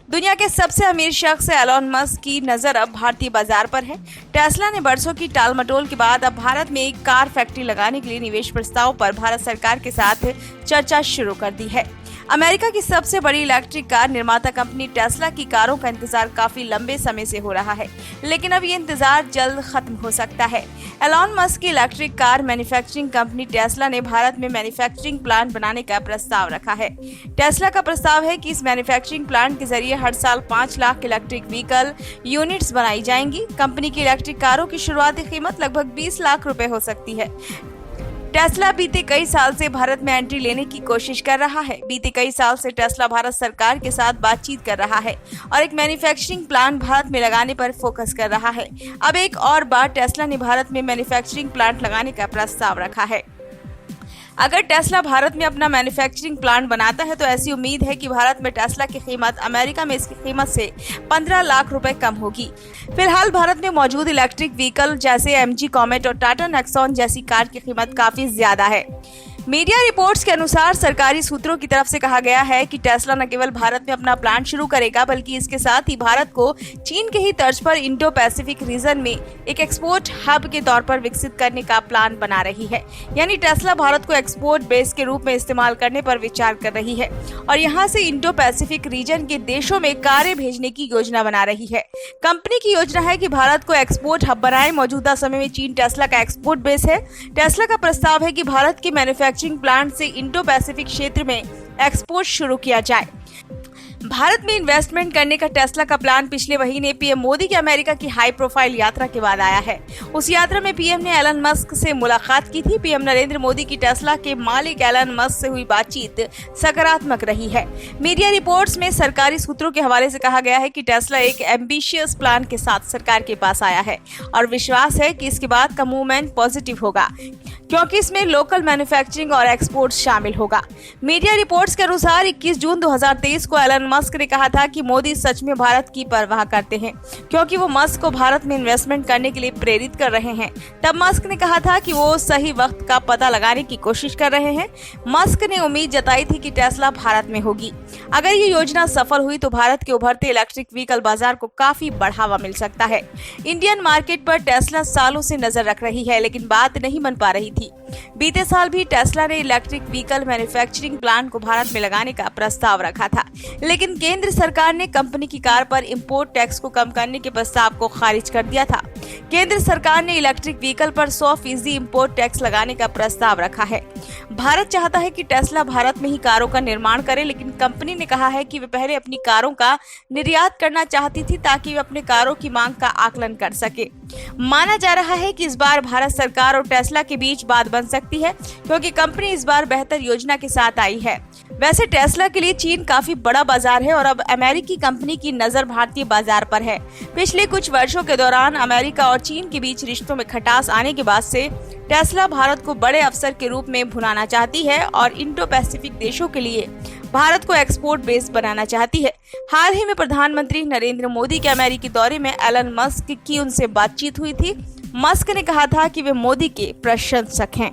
दुनिया के सबसे अमीर शख्स एलन मस्क की नजर अब भारतीय बाजार पर है। टेस्ला ने बरसों की टालमटोल के बाद अब भारत में एक कार फैक्ट्री लगाने के लिए निवेश प्रस्ताव पर भारत सरकार के साथ चर्चा शुरू कर दी है। अमेरिका की सबसे बड़ी इलेक्ट्रिक कार निर्माता कंपनी टेस्ला की कारों का इंतजार काफी लंबे समय से हो रहा है, लेकिन अब ये इंतजार जल्द खत्म हो सकता है। एलन मस्क की electric car manufacturing company Tesla ने भारत में मैन्युफैक्चरिंग प्लांट बनाने का प्रस्ताव रखा है। टेस्ला का प्रस्ताव है कि इस मैन्युफैक्चरिंग प्लांट के जरिए हर साल 5 लाख इलेक्ट्रिक व्हीकल यूनिट्स बनाई जाएंगी। कंपनी की इलेक्ट्रिक कारों की शुरुआती कीमत लगभग 20 लाख रुपए हो सकती है। टेस्ला बीते कई साल से भारत में एंट्री लेने की कोशिश कर रहा है। बीते कई साल से टेस्ला भारत सरकार के साथ बातचीत कर रहा है और एक मैन्युफैक्चरिंग प्लांट भारत में लगाने पर फोकस कर रहा है। अब एक और बार टेस्ला ने भारत में मैन्युफैक्चरिंग प्लांट लगाने का प्रस्ताव रखा है। अगर टेस्ला भारत में अपना मैन्युफैक्चरिंग प्लांट बनाता है तो ऐसी उम्मीद है कि भारत में टेस्ला की कीमत अमेरिका में इसकी कीमत से 15 लाख रुपए कम होगी। फिलहाल भारत में मौजूद इलेक्ट्रिक व्हीकल जैसे एमजी कॉमेट और टाटा नेक्सॉन जैसी कार की कीमत काफी ज्यादा है। मीडिया रिपोर्ट्स के अनुसार सरकारी सूत्रों की तरफ से कहा गया है कि टेस्ला न केवल भारत में अपना प्लांट शुरू करेगा, बल्कि इसके साथ ही भारत को चीन के ही तर्ज पर इंडो पैसिफिक रीजन में एक एक्सपोर्ट हब के तौर पर विकसित करने का प्लान बना रही है। यानी टेस्ला भारत को एक्सपोर्ट बेस के रूप में इस्तेमाल करने पर विचार कर रही है और यहाँ से इंडो पैसिफिक रीजन के देशों में कारें भेजने की योजना बना रही है। कंपनी की योजना है कि भारत को एक्सपोर्ट हब बनाए। मौजूदा समय में चीन टेस्ला का एक्सपोर्ट बेस है। टेस्ला का प्रस्ताव है कि भारत के मैन्युफैक्चरिंग प्लांट से इंडो पैसिफिक क्षेत्र में एक्सपोर्ट शुरू किया जाए। भारत में इन्वेस्टमेंट करने का टेस्ला का प्लान पिछले महीने पीएम मोदी की अमेरिका की हाई प्रोफाइल यात्रा के बाद आया है। उस यात्रा में पीएम ने एलन मस्क से मुलाकात की थी। पीएम नरेंद्र मोदी की टेस्ला के मालिक एलन मस्क से हुई बातचीत सकारात्मक रही है। मीडिया रिपोर्ट्स में सरकारी सूत्रों के हवाले से कहा गया है कि टेस्ला एक एम्बिशियस प्लान के साथ सरकार के पास आया है और विश्वास है कि इसके बाद का मूवमेंट पॉजिटिव होगा, क्योंकि इसमें लोकल मैन्युफैक्चरिंग और एक्सपोर्ट शामिल होगा। मीडिया रिपोर्ट्स के अनुसार 21 जून 2023 को एलन मस्क ने कहा था कि मोदी सच में भारत की परवाह करते हैं, क्योंकि वो मस्क को भारत में इन्वेस्टमेंट करने के लिए प्रेरित कर रहे हैं। तब मस्क ने कहा था कि वो सही वक्त का पता लगाने की कोशिश कर रहे हैं। मस्क ने उम्मीद जताई थी कि टेस्ला भारत में होगी। अगर ये योजना सफल हुई तो भारत के उभरते इलेक्ट्रिक व्हीकल बाजार को काफी बढ़ावा मिल सकता है। इंडियन मार्केट पर टेस्ला सालों से नजर रख रही है, लेकिन बात नहीं बन पा रही थी। बीते साल भी टेस्ला ने इलेक्ट्रिक व्हीकल मैन्युफैक्चरिंग प्लांट को भारत में लगाने का प्रस्ताव रखा था, लेकिन केंद्र सरकार ने कंपनी की कार पर इंपोर्ट टैक्स को कम करने के प्रस्ताव को खारिज कर दिया था। केंद्र सरकार ने इलेक्ट्रिक व्हीकल पर 100% इंपोर्ट टैक्स लगाने का प्रस्ताव रखा है। भारत चाहता है कि टेस्ला भारत में ही कारों का निर्माण करे, लेकिन कंपनी ने कहा है कि वे पहले अपनी कारों का निर्यात करना चाहती थी ताकि वे अपने कारों की मांग का आकलन कर सके। माना जा रहा है कि इस बार भारत सरकार और टेस्ला के बीच बात बन सकती है, क्योंकि कंपनी इस बार बेहतर योजना के साथ आई है। वैसे टेस्ला के लिए चीन काफी बड़ा बाजार है और अब अमेरिकी कंपनी की नजर भारतीय बाजार पर है। पिछले कुछ वर्षों के दौरान अमेरिका और चीन के बीच रिश्तों में खटास आने के बाद से टेस्ला भारत को बड़े अवसर के रूप में भुनाना चाहती है और इंडो पैसिफिक देशों के लिए भारत को एक्सपोर्ट बेस बनाना चाहती है। हाल ही में प्रधानमंत्री नरेंद्र मोदी के अमेरिकी दौरे में एलन मस्क की उनसे बातचीत हुई थी। मस्क ने कहा था कि वे मोदी के प्रशंसक हैं।